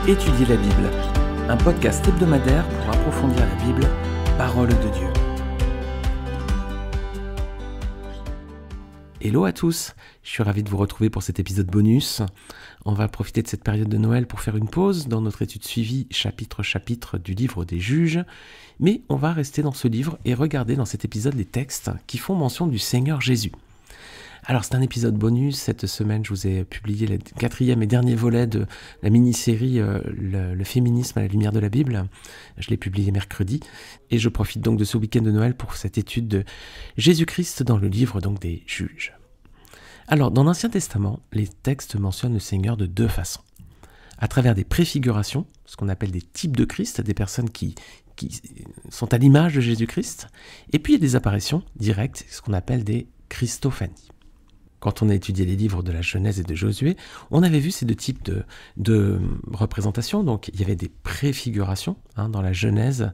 Étudier la Bible, un podcast hebdomadaire pour approfondir la Bible, parole de Dieu. Hello à tous, je suis ravi de vous retrouver pour cet épisode bonus. On va profiter de cette période de Noël pour faire une pause dans notre étude suivie chapitre du livre des Juges, mais on va rester dans ce livre et regarder dans cet épisode les textes qui font mention du Seigneur Jésus. Alors c'est un épisode bonus, cette semaine je vous ai publié le 4e et dernier volet de la mini-série le féminisme à la lumière de la Bible. Je l'ai publié mercredi et je profite donc de ce week-end de Noël pour cette étude de Jésus-Christ dans le livre donc des Juges. Alors dans l'Ancien Testament, les textes mentionnent le Seigneur de deux façons. À travers des préfigurations, ce qu'on appelle des types de Christ, des personnes qui sont à l'image de Jésus-Christ, et puis il y a des apparitions directes, ce qu'on appelle des Christophanies. Quand on a étudié les livres de la Genèse et de Josué, on avait vu ces deux types de représentations. Donc il y avait des préfigurations dans la Genèse.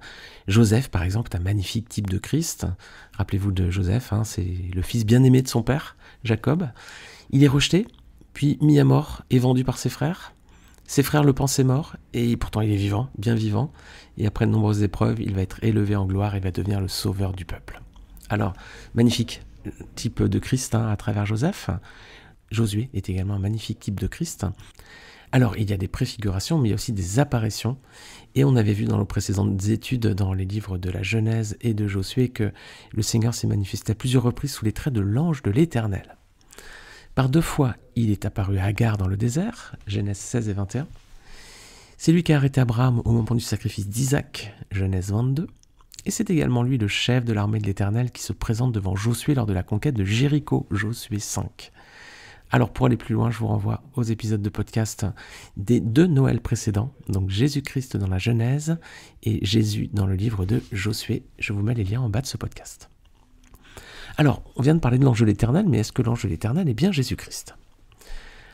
Joseph, par exemple, est un magnifique type de Christ. Rappelez-vous de Joseph, c'est le fils bien-aimé de son père, Jacob. Il est rejeté, puis mis à mort et vendu par ses frères. Ses frères le pensaient mort, et pourtant il est vivant, bien vivant. Et après de nombreuses épreuves, il va être élevé en gloire et va devenir le sauveur du peuple. Alors, magnifique type de Christ à travers Joseph. Josué est également un magnifique type de Christ. Alors, il y a des préfigurations, mais il y a aussi des apparitions. Et on avait vu dans nos précédentes études, dans les livres de la Genèse et de Josué, que le Seigneur s'est manifesté à plusieurs reprises sous les traits de l'ange de l'Éternel. Par deux fois, il est apparu à Agar dans le désert, Genèse 16 et 21. C'est lui qui a arrêté Abraham au moment du sacrifice d'Isaac, Genèse 22. Et c'est également lui le chef de l'armée de l'Éternel qui se présente devant Josué lors de la conquête de Jéricho, Josué 5. Alors pour aller plus loin, je vous renvoie aux épisodes de podcast des deux Noëls précédents, donc Jésus-Christ dans la Genèse et Jésus dans le livre de Josué. Je vous mets les liens en bas de ce podcast. Alors, on vient de parler de l'ange de l'Éternel, mais est-ce que l'ange de l'Éternel est bien Jésus-Christ ?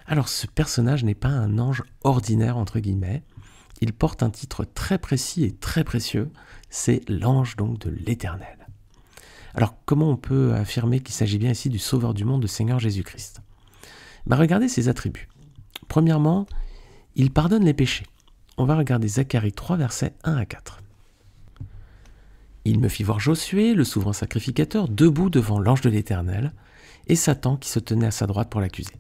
Alors ce personnage n'est pas un ange ordinaire, entre guillemets. Il porte un titre très précis et très précieux, c'est l'ange donc de l'Éternel. Alors comment on peut affirmer qu'il s'agit bien ici du Sauveur du monde, le Seigneur Jésus-Christ ? Regardez ses attributs. Premièrement, il pardonne les péchés. On va regarder Zacharie 3, versets 1 à 4. Il me fit voir Josué, le souverain sacrificateur, debout devant l'ange de l'Éternel, et Satan qui se tenait à sa droite pour l'accuser.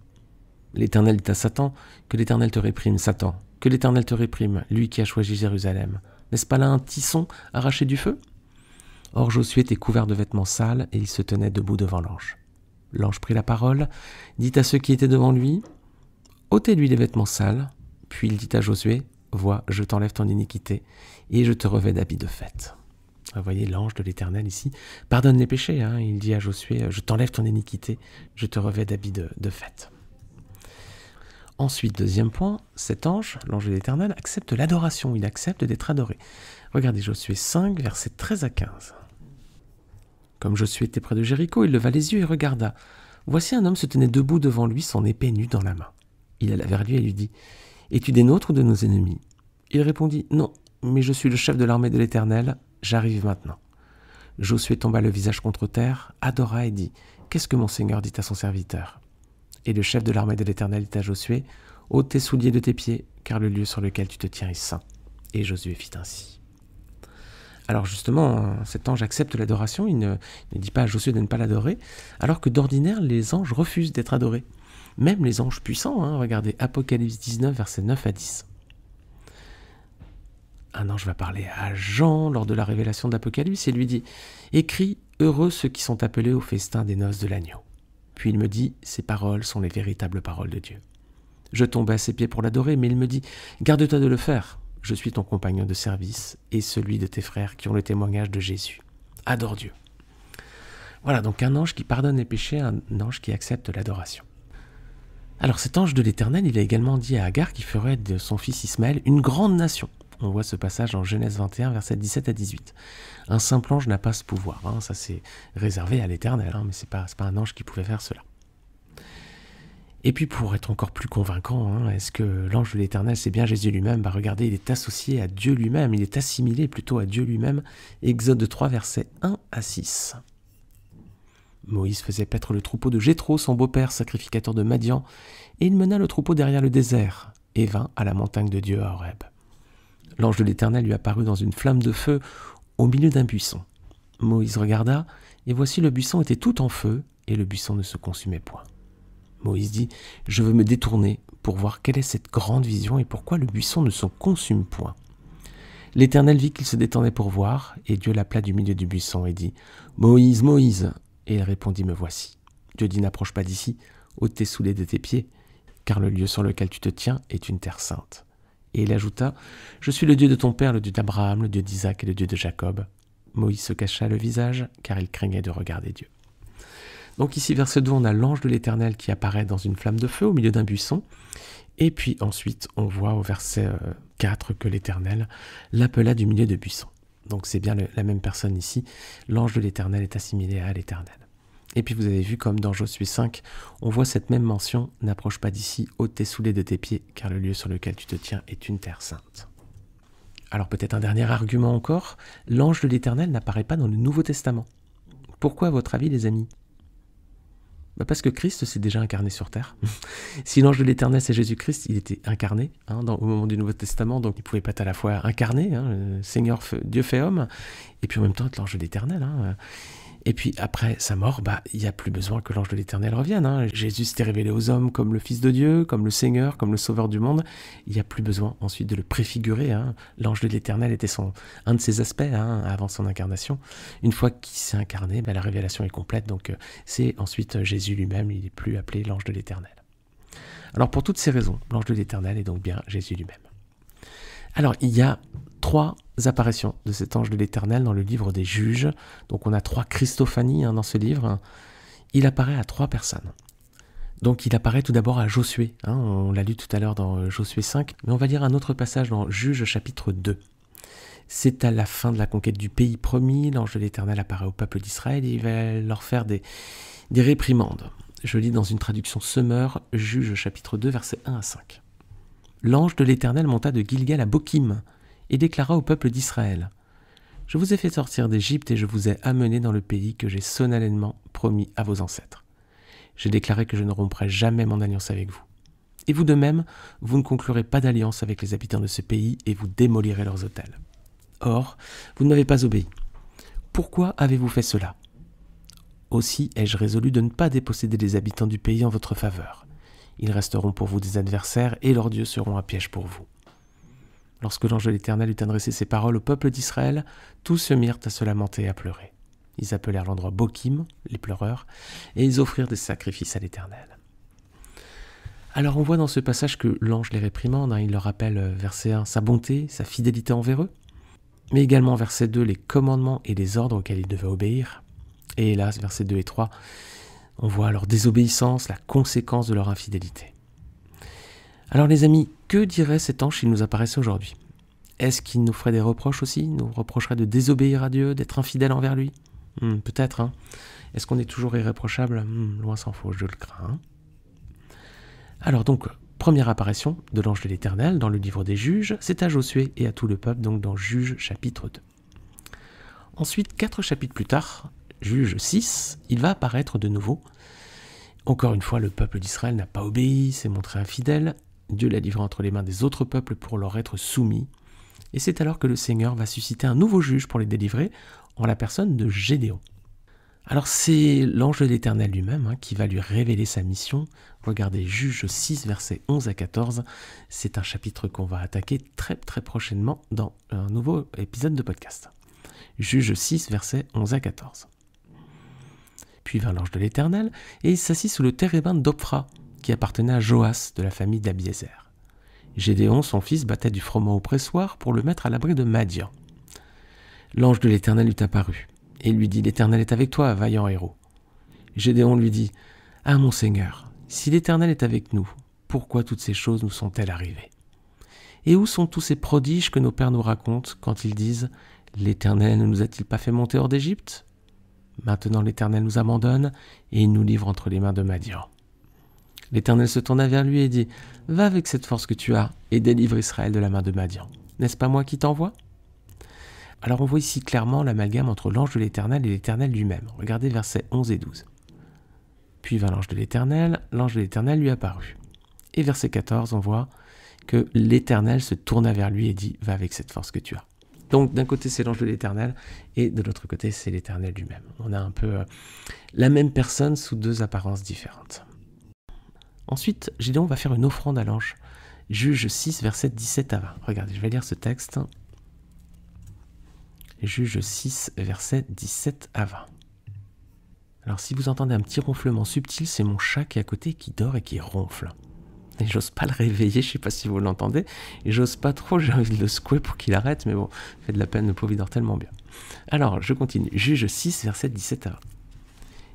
L'Éternel dit à Satan, « Que l'Éternel te réprime, Satan, que l'Éternel te réprime, lui qui a choisi Jérusalem. N'est-ce pas là un tisson arraché du feu ?» Or Josué était couvert de vêtements sales, et il se tenait debout devant l'ange. L'ange prit la parole, dit à ceux qui étaient devant lui, « ôtez-lui les vêtements sales. » Puis il dit à Josué, « Vois, je t'enlève ton iniquité, et je te revêts d'habits de fête. » Vous voyez, l'ange de l'Éternel ici pardonne les péchés. Il dit à Josué, « Je t'enlève ton iniquité, je te revêts d'habits de fête. » Ensuite, deuxième point, cet ange, l'ange de l'Éternel, accepte l'adoration, il accepte d'être adoré. Regardez Josué 5, versets 13 à 15. Comme Josué était près de Jéricho, il leva les yeux et regarda. Voici un homme se tenait debout devant lui, son épée nue dans la main. Il alla vers lui et lui dit, « Es-tu des nôtres ou de nos ennemis ?» Il répondit, « Non, mais je suis le chef de l'armée de l'Éternel, j'arrive maintenant. » Josué tomba le visage contre terre, adora et dit, « Qu'est-ce que mon Seigneur dit à son serviteur ?» Et le chef de l'armée de l'Éternel dit à Josué, « ôte tes souliers de tes pieds, car le lieu sur lequel tu te tiens est saint. » Et Josué fit ainsi. Alors justement, cet ange accepte l'adoration, il ne dit pas à Josué de ne pas l'adorer, alors que d'ordinaire, les anges refusent d'être adorés. Même les anges puissants, regardez Apocalypse 19, versets 9 à 10. Un ange va parler à Jean lors de la révélation d'Apocalypse et lui dit « Écris, heureux ceux qui sont appelés au festin des noces de l'agneau. » Puis il me dit, ces paroles sont les véritables paroles de Dieu. Je tombai à ses pieds pour l'adorer, mais il me dit, garde-toi de le faire. Je suis ton compagnon de service et celui de tes frères qui ont le témoignage de Jésus. Adore Dieu. Voilà, donc un ange qui pardonne les péchés, un ange qui accepte l'adoration. Alors cet ange de l'Éternel, il a également dit à Agar qu'il ferait de son fils Ismaël une grande nation. On voit ce passage en Genèse 21, versets 17 à 18. Un simple ange n'a pas ce pouvoir, ça c'est réservé à l'Éternel, mais c'est pas un ange qui pouvait faire cela. Et puis pour être encore plus convaincant, est-ce que l'ange de l'Éternel c'est bien Jésus lui-même ? Regardez, il est associé à Dieu lui-même, il est assimilé plutôt à Dieu lui-même. Exode 3, versets 1 à 6. Moïse faisait paître le troupeau de Jéthro, son beau-père, sacrificateur de Madian, et il mena le troupeau derrière le désert. et vint à la montagne de Dieu à Horeb. L'ange de l'Éternel lui apparut dans une flamme de feu au milieu d'un buisson. Moïse regarda, et voici le buisson était tout en feu, et le buisson ne se consumait point. Moïse dit, « Je veux me détourner pour voir quelle est cette grande vision et pourquoi le buisson ne se consume point. » L'Éternel vit qu'il se détendait pour voir, et Dieu l'appela du milieu du buisson et dit, « Moïse, Moïse !» Et il répondit, « Me voici. » Dieu dit, « N'approche pas d'ici, ôte tes souliers de tes pieds, car le lieu sur lequel tu te tiens est une terre sainte. » Et il ajouta, « Je suis le Dieu de ton père, le Dieu d'Abraham, le Dieu d'Isaac et le Dieu de Jacob. » Moïse se cacha le visage, car il craignait de regarder Dieu. Donc ici, verset 2, on a l'ange de l'Éternel qui apparaît dans une flamme de feu au milieu d'un buisson. Et puis ensuite, on voit au verset 4 que l'Éternel l'appela du milieu de buisson. Donc c'est bien la même personne ici. L'ange de l'Éternel est assimilé à l'Éternel. Et puis vous avez vu, comme dans Josué 5, on voit cette même mention, « N'approche pas d'ici, ôte tes souliers de tes pieds, car le lieu sur lequel tu te tiens est une terre sainte. » Alors peut-être un dernier argument encore, l'ange de l'Éternel n'apparaît pas dans le Nouveau Testament. Pourquoi à votre avis, les amis ? Parce que Christ s'est déjà incarné sur terre. Si l'ange de l'Éternel c'est Jésus-Christ, il était incarné au moment du Nouveau Testament, donc il pouvait pas être à la fois incarné, le Seigneur Dieu fait homme, et puis en même temps être l'ange de l'Éternel. Et puis après sa mort, il n'y a plus besoin que l'ange de l'Éternel revienne. Jésus s'était révélé aux hommes comme le Fils de Dieu, comme le Seigneur, comme le Sauveur du monde. Il n'y a plus besoin ensuite de le préfigurer. L'ange de l'Éternel était un de ses aspects avant son incarnation. Une fois qu'il s'est incarné, la révélation est complète. Donc c'est ensuite Jésus lui-même, il n'est plus appelé l'ange de l'Éternel. Alors pour toutes ces raisons, l'ange de l'Éternel est donc bien Jésus lui-même. Alors il y a 3 apparitions de cet ange de l'Éternel dans le livre des Juges. Donc on a 3 Christophanies dans ce livre. Il apparaît à 3 personnes. Donc il apparaît tout d'abord à Josué. On l'a lu tout à l'heure dans Josué 5. Mais on va lire un autre passage dans Juges chapitre 2. C'est à la fin de la conquête du pays promis. L'ange de l'Éternel apparaît au peuple d'Israël et il va leur faire des réprimandes. Je lis dans une traduction Semeur, Juges chapitre 2, versets 1 à 5. L'ange de l'Éternel monta de Gilgal à Bokim et déclara au peuple d'Israël, « Je vous ai fait sortir d'Égypte et je vous ai amené dans le pays que j'ai solennellement promis à vos ancêtres. J'ai déclaré que je ne romprai jamais mon alliance avec vous. Et vous de même, vous ne conclurez pas d'alliance avec les habitants de ce pays et vous démolirez leurs autels. Or, vous ne m'avez pas obéi. Pourquoi avez-vous fait cela ? Aussi ai-je résolu de ne pas déposséder les habitants du pays en votre faveur. Ils resteront pour vous des adversaires et leurs dieux seront un piège pour vous. » Lorsque l'ange de l'Éternel eut adressé ces paroles au peuple d'Israël, tous se mirent à se lamenter et à pleurer. Ils appelèrent l'endroit Bokim, les pleureurs, et ils offrirent des sacrifices à l'Éternel. Alors on voit dans ce passage que l'ange les réprimande, il leur rappelle, verset 1, sa bonté, sa fidélité envers eux, mais également verset 2, les commandements et les ordres auxquels ils devaient obéir. Et hélas, versets 2 et 3, on voit leur désobéissance, la conséquence de leur infidélité. Alors les amis, que dirait cet ange s'il nous apparaissait aujourd'hui ? Est-ce qu'il nous ferait des reproches aussi ? Il nous reprocherait de désobéir à Dieu, d'être infidèle envers lui ? Peut-être. Est-ce qu'on est toujours irréprochable ? Loin s'en faut, je le crains. Alors donc, première apparition de l'ange de l'Éternel dans le livre des Juges, c'est à Josué et à tout le peuple, donc dans Juges chapitre 2. Ensuite, 4 chapitres plus tard, Juges 6, il va apparaître de nouveau. Encore une fois, le peuple d'Israël n'a pas obéi, s'est montré infidèle. Dieu l'a livré entre les mains des autres peuples pour leur être soumis. Et c'est alors que le Seigneur va susciter un nouveau juge pour les délivrer, en la personne de Gédéon. Alors c'est l'ange de l'Éternel lui-même qui va lui révéler sa mission. Regardez Juges 6, versets 11 à 14. C'est un chapitre qu'on va attaquer très très prochainement dans un nouveau épisode de podcast. Juges 6, versets 11 à 14. Puis vint l'ange de l'Éternel, et il s'assit sous le térébinthe d'Ophra, qui appartenait à Joas, de la famille d'Abiézer. Gédéon, son fils, battait du froment au pressoir pour le mettre à l'abri de Madian. L'ange de l'Éternel lui apparut, et lui dit, « L'Éternel est avec toi, vaillant héros. » Gédéon lui dit, « Ah, mon Seigneur, si l'Éternel est avec nous, pourquoi toutes ces choses nous sont-elles arrivées ? Et où sont tous ces prodiges que nos pères nous racontent quand ils disent, « L'Éternel ne nous a-t-il pas fait monter hors d'Égypte ? Maintenant l'Éternel nous abandonne, et il nous livre entre les mains de Madian. » L'Éternel se tourna vers lui et dit, « Va avec cette force que tu as et délivre Israël de la main de Madian. N'est-ce pas moi qui t'envoie ?» Alors on voit ici clairement l'amalgame entre l'ange de l'Éternel et l'Éternel lui-même. Regardez versets 11 et 12. Puis vint l'ange de l'Éternel lui apparut. Et verset 14, on voit, que l'Éternel se tourna vers lui et dit « Va avec cette force que tu as ». Donc d'un côté c'est l'ange de l'Éternel et de l'autre côté c'est l'Éternel lui-même. On a un peu la même personne sous deux apparences différentes. Ensuite, Gédéon va faire une offrande à l'ange. Juge 6, versets 17 à 20. Regardez, je vais lire ce texte. Juge 6, versets 17 à 20. Alors si vous entendez un petit ronflement subtil, c'est mon chat qui est à côté qui dort et qui ronfle. Et j'ose pas le réveiller, je sais pas si vous l'entendez, et j'ose pas trop, j'ai envie de le secouer pour qu'il arrête, mais bon, fait de la peine, le pauvre il dort tellement bien. Alors, je continue. Juge 6, versets 17 à 20.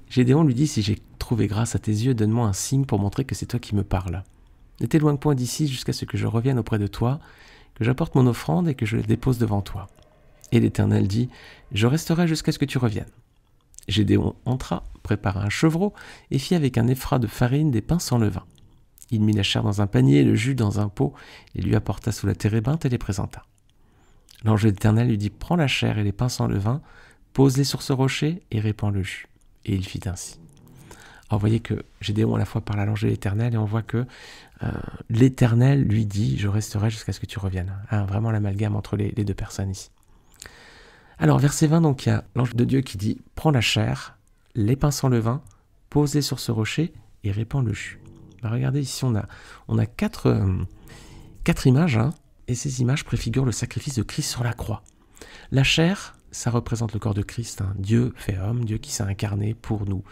Gédéon lui dit, si j'ai trouvé grâce à tes yeux, donne-moi un signe pour montrer que c'est toi qui me parles. Ne t'éloigne point d'ici jusqu'à ce que je revienne auprès de toi, que j'apporte mon offrande et que je la dépose devant toi. Et l'Éternel dit, je resterai jusqu'à ce que tu reviennes. Gédéon entra, prépara un chevreau et fit avec un effrat de farine des pains sans levain. Il mit la chair dans un panier, le jus dans un pot, et lui apporta sous la térébinthe et les présenta. L'ange de l'Éternel lui dit, prends la chair et les pains sans levain, pose-les sur ce rocher et répands le jus. Et il fit ainsi. Alors vous voyez que Gédéon à la fois parle à l'ange de l'Éternel et on voit que l'Éternel lui dit « Je resterai jusqu'à ce que tu reviennes ». Vraiment l'amalgame entre les deux personnes ici. Alors verset 20, donc il y a l'ange de Dieu qui dit « Prends la chair, les pains sans levain, pose-les sur ce rocher et répands le jus ». Regardez ici, on a quatre images, et ces images préfigurent le sacrifice de Christ sur la croix. La chair, ça représente le corps de Christ, Dieu fait homme, Dieu qui s'est incarné pour nous.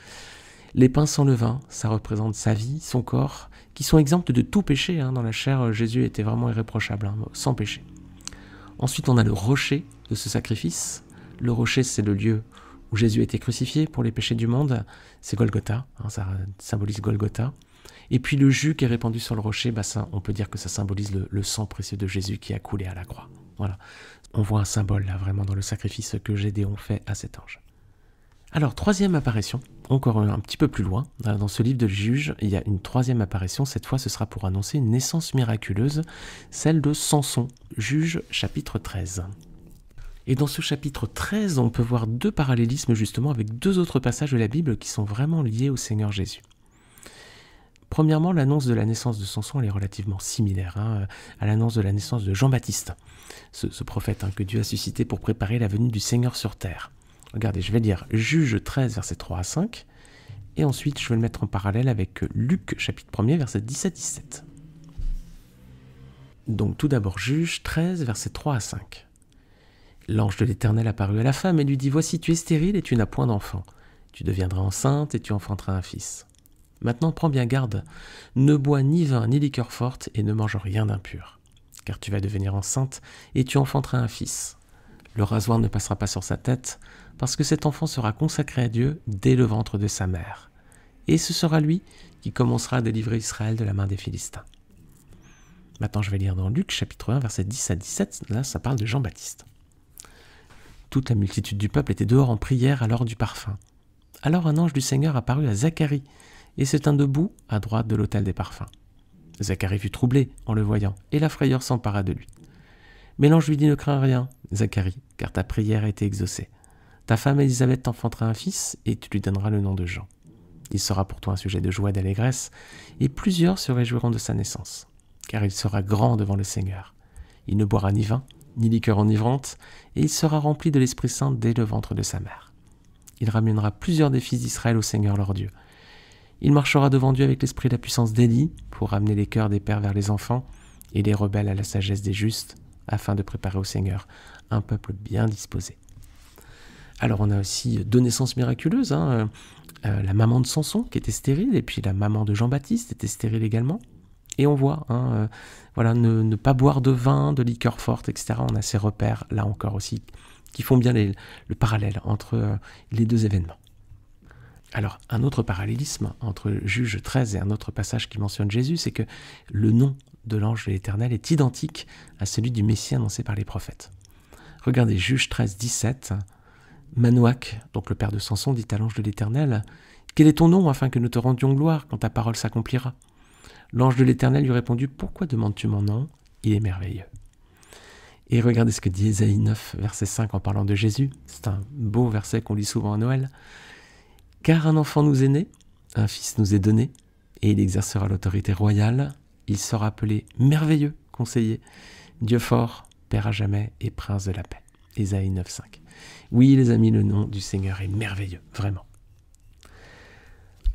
Les pains sans levain, ça représente sa vie, son corps, qui sont exempts de tout péché. Dans la chair, Jésus était vraiment irréprochable, sans péché. Ensuite, on a le rocher de ce sacrifice. Le rocher, c'est le lieu où Jésus a été crucifié pour les péchés du monde. C'est Golgotha, ça symbolise Golgotha. Et puis le jus qui est répandu sur le rocher, ça, on peut dire que ça symbolise le sang précieux de Jésus qui a coulé à la croix. Voilà. On voit un symbole là, vraiment dans le sacrifice que Gédéon fait à cet ange. Alors, troisième apparition, encore un petit peu plus loin, dans ce livre de Juges, il y a une troisième apparition, cette fois ce sera pour annoncer une naissance miraculeuse, celle de Samson, Juges chapitre 13. Et dans ce chapitre 13, on peut voir deux parallélismes justement avec deux autres passages de la Bible qui sont vraiment liés au Seigneur Jésus. Premièrement, l'annonce de la naissance de Samson elle est relativement similaire à l'annonce de la naissance de Jean-Baptiste, ce prophète que Dieu a suscité pour préparer la venue du Seigneur sur terre. Regardez, je vais lire Juges 13, versets 3 à 5, et ensuite je vais le mettre en parallèle avec Luc, chapitre 1er, versets 17-17. Donc tout d'abord Juges 13, versets 3 à 5. L'ange de l'Éternel apparut à la femme et lui dit « Voici, tu es stérile et tu n'as point d'enfant. Tu deviendras enceinte et tu enfanteras un fils. Maintenant prends bien garde, ne bois ni vin ni liqueur forte et ne mange rien d'impur. Car tu vas devenir enceinte et tu enfanteras un fils. Le rasoir ne passera pas sur sa tête, parce que cet enfant sera consacré à Dieu dès le ventre de sa mère. Et ce sera lui qui commencera à délivrer Israël de la main des Philistins. » Maintenant, je vais lire dans Luc, chapitre 1, versets 10 à 17. Là, ça parle de Jean-Baptiste. Toute la multitude du peuple était dehors en prière à l'heure du parfum. Alors un ange du Seigneur apparut à Zacharie, et se tint debout à droite de l'autel des parfums. Zacharie fut troublé en le voyant, et la frayeur s'empara de lui. Mais l'ange lui dit « Ne crains rien, Zacharie, car ta prière a été exaucée. Ta femme Élisabeth t'enfantera un fils, et tu lui donneras le nom de Jean. Il sera pour toi un sujet de joie et d'allégresse, et plusieurs se réjouiront de sa naissance, car il sera grand devant le Seigneur. Il ne boira ni vin, ni liqueur enivrante, et il sera rempli de l'Esprit Saint dès le ventre de sa mère. Il ramènera plusieurs des fils d'Israël au Seigneur leur Dieu. Il marchera devant Dieu avec l'esprit et la puissance d'Élie, pour ramener les cœurs des pères vers les enfants, et les rebelles à la sagesse des justes, afin de préparer au Seigneur un peuple bien disposé. » Alors on a aussi deux naissances miraculeuses, la maman de Samson qui était stérile, et puis la maman de Jean-Baptiste était stérile également. Et on voit, ne pas boire de vin, de liqueur forte, etc. On a ces repères, là encore aussi, qui font bien le parallèle entre les deux événements. Alors, un autre parallélisme entre Juges 13 et un autre passage qui mentionne Jésus, c'est que le nom de l'ange de l'Éternel est identique à celui du Messie annoncé par les prophètes. Regardez, Juges 13, 17, Manoach, donc le père de Samson, dit à l'ange de l'Éternel « Quel est ton nom, afin que nous te rendions gloire quand ta parole s'accomplira ?» L'ange de l'Éternel lui répondit « Pourquoi demandes-tu mon nom? Il est merveilleux. » Et regardez ce que dit Ésaïe 9, verset 5, en parlant de Jésus. C'est un beau verset qu'on lit souvent à Noël. « Car un enfant nous est né, un fils nous est donné, et il exercera l'autorité royale. Il sera appelé merveilleux, conseiller, Dieu fort, Père à jamais et Prince de la paix. Ésaïe 9,5. Oui, les amis, le nom du Seigneur est merveilleux, vraiment.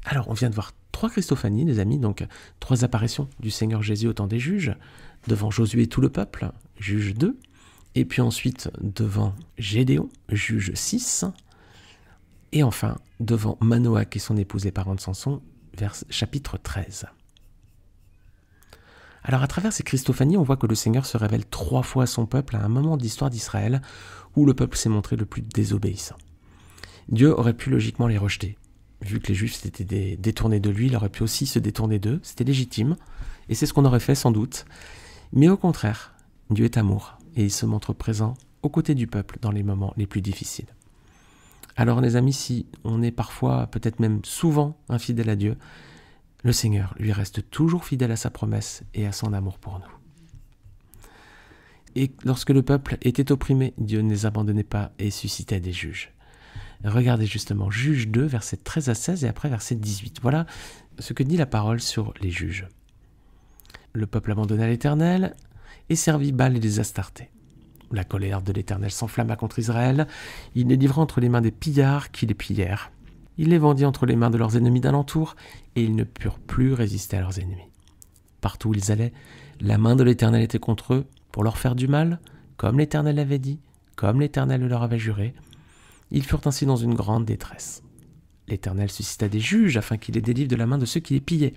Alors, on vient de voir 3 Christophanies, les amis, donc 3 apparitions du Seigneur Jésus au temps des juges, devant Josué et tout le peuple, Juge 2, et puis ensuite devant Gédéon, Juge 6, et enfin devant Manoach et son épouse les parents de Samson, chapitre 13. Alors à travers ces Christophanies, on voit que le Seigneur se révèle 3 fois à son peuple à un moment de l'histoire d'Israël où le peuple s'est montré le plus désobéissant. Dieu aurait pu logiquement les rejeter. Vu que les Juifs s'étaient détournés de lui, il aurait pu aussi se détourner d'eux, c'était légitime, et c'est ce qu'on aurait fait sans doute. Mais au contraire, Dieu est amour, et il se montre présent aux côtés du peuple dans les moments les plus difficiles. Alors les amis, si on est parfois, peut-être même souvent, infidèle à Dieu, le Seigneur lui reste toujours fidèle à sa promesse et à son amour pour nous. Et lorsque le peuple était opprimé, Dieu ne les abandonnait pas et suscitait des juges. Regardez justement Juge 2, versets 13 à 16 et après verset 18. Voilà ce que dit la parole sur les juges. Le peuple abandonna l'Éternel et servit Baal et les Astartés. La colère de l'Éternel s'enflamma contre Israël. Il les livra entre les mains des pillards qui les pillèrent. Il les vendit entre les mains de leurs ennemis d'alentour et ils ne purent plus résister à leurs ennemis. Partout où ils allaient, la main de l'Éternel était contre eux pour leur faire du mal, comme l'Éternel l'avait dit, comme l'Éternel leur avait juré. Ils furent ainsi dans une grande détresse. L'Éternel suscita des juges afin qu'il les délivre de la main de ceux qui les pillaient.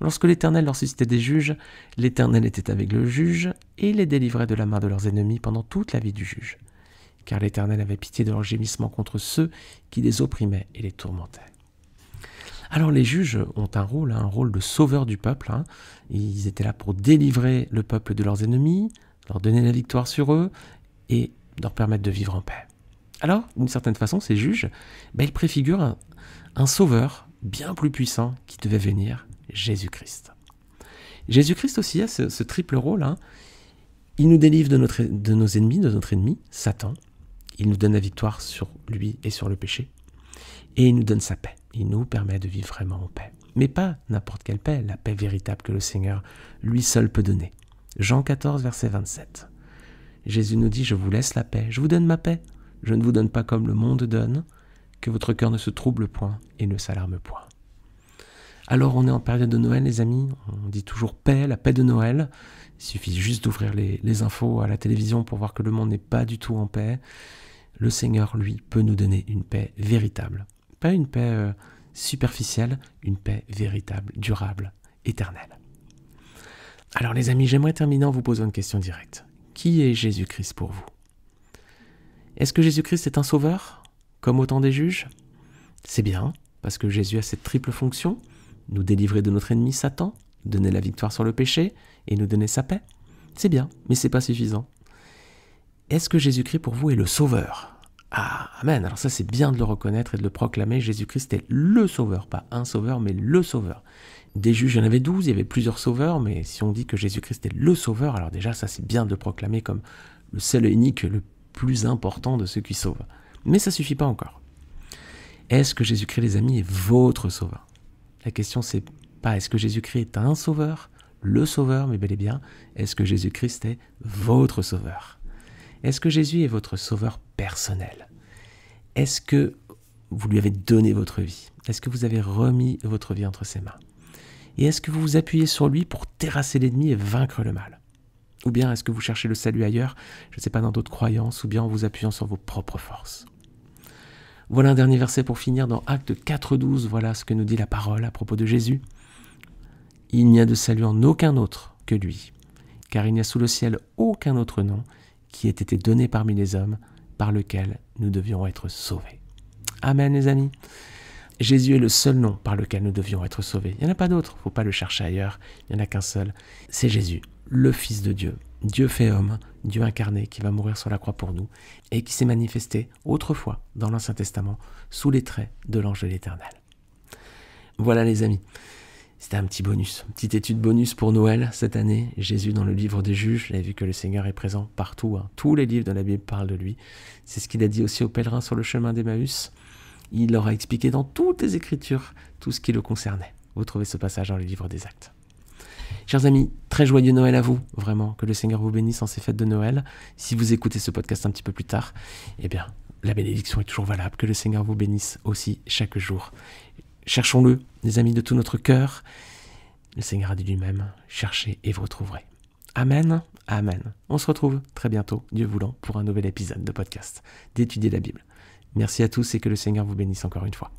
Lorsque l'Éternel leur suscitait des juges, l'Éternel était avec le juge et il les délivrait de la main de leurs ennemis pendant toute la vie du juge. Car l'Éternel avait pitié de leurs gémissements contre ceux qui les opprimaient et les tourmentaient. Alors les juges ont un rôle de sauveur du peuple. Ils étaient là pour délivrer le peuple de leurs ennemis, leur donner la victoire sur eux et leur permettre de vivre en paix. Alors, d'une certaine façon, ces juges, ils préfigurent un sauveur bien plus puissant qui devait venir, Jésus-Christ. Jésus-Christ aussi a ce triple rôle. Il nous délivre de nos ennemis, de notre ennemi, Satan. Il nous donne la victoire sur lui et sur le péché. Et il nous donne sa paix. Il nous permet de vivre vraiment en paix. Mais pas n'importe quelle paix, la paix véritable que le Seigneur lui seul peut donner. Jean 14, verset 27. Jésus nous dit « Je vous laisse la paix, je vous donne ma paix. Je ne vous donne pas comme le monde donne, que votre cœur ne se trouble point et ne s'alarme point. » Alors on est en période de Noël, les amis. On dit toujours paix, la paix de Noël. Il suffit juste d'ouvrir les infos à la télévision pour voir que le monde n'est pas du tout en paix. Le Seigneur, lui, peut nous donner une paix véritable. Pas une paix superficielle, une paix véritable, durable, éternelle. Alors les amis, j'aimerais terminer en vous posant une question directe. Qui est Jésus-Christ pour vous ? Est-ce que Jésus-Christ est un sauveur, comme au temps des juges ? C'est bien, parce que Jésus a cette triple fonction, nous délivrer de notre ennemi Satan, donner la victoire sur le péché et nous donner sa paix. C'est bien, mais c'est pas suffisant. Est-ce que Jésus-Christ pour vous est le sauveur ? Ah, amen. Alors ça, c'est bien de le reconnaître et de le proclamer. Jésus-Christ est le sauveur, pas un sauveur, mais le sauveur. Des juges, il y en avait 12, il y avait plusieurs sauveurs, mais si on dit que Jésus-Christ est le sauveur, alors déjà, ça, c'est bien de le proclamer comme le seul et unique, le plus important de ceux qui sauvent. Mais ça suffit pas encore. Est-ce que Jésus-Christ, les amis, est votre sauveur ? La question, c'est pas est-ce que Jésus-Christ est un sauveur, le sauveur, mais bel et bien, est-ce que Jésus-Christ est votre sauveur ? Est-ce que Jésus est votre sauveur personnel ? Est-ce que vous lui avez donné votre vie ? Est-ce que vous avez remis votre vie entre ses mains ? Et est-ce que vous vous appuyez sur lui pour terrasser l'ennemi et vaincre le mal ? Ou bien est-ce que vous cherchez le salut ailleurs, je ne sais pas, dans d'autres croyances, ou bien en vous appuyant sur vos propres forces ? Voilà un dernier verset pour finir dans Actes 4.12, voilà ce que nous dit la parole à propos de Jésus. « Il n'y a de salut en aucun autre que lui, car il n'y a sous le ciel aucun autre nom qui ait été donné parmi les hommes par lequel nous devions être sauvés. » Amen les amis. Jésus est le seul nom par lequel nous devions être sauvés. Il n'y en a pas d'autre, il ne faut pas le chercher ailleurs, il n'y en a qu'un seul. C'est Jésus, le Fils de Dieu, Dieu fait homme, Dieu incarné qui va mourir sur la croix pour nous et qui s'est manifesté autrefois dans l'Ancien Testament sous les traits de l'ange de l'Éternel. Voilà les amis, c'était un petit bonus, une petite étude bonus pour Noël cette année. Jésus dans le livre des juges, vous avez vu que le Seigneur est présent partout, tous les livres de la Bible parlent de lui. C'est ce qu'il a dit aussi aux pèlerins sur le chemin d'Emmaüs. Il leur a expliqué dans toutes les Écritures tout ce qui le concernait. Vous trouvez ce passage dans le livre des Actes. Chers amis, très joyeux Noël à vous, vraiment, que le Seigneur vous bénisse en ces fêtes de Noël. Si vous écoutez ce podcast un petit peu plus tard, eh bien, la bénédiction est toujours valable, que le Seigneur vous bénisse aussi chaque jour. Cherchons-le, les amis, de tout notre cœur. Le Seigneur a dit lui-même, cherchez et vous retrouverez. Amen, amen. On se retrouve très bientôt, Dieu voulant, pour un nouvel épisode de podcast d'Étudier la Bible. Merci à tous et que le Seigneur vous bénisse encore une fois.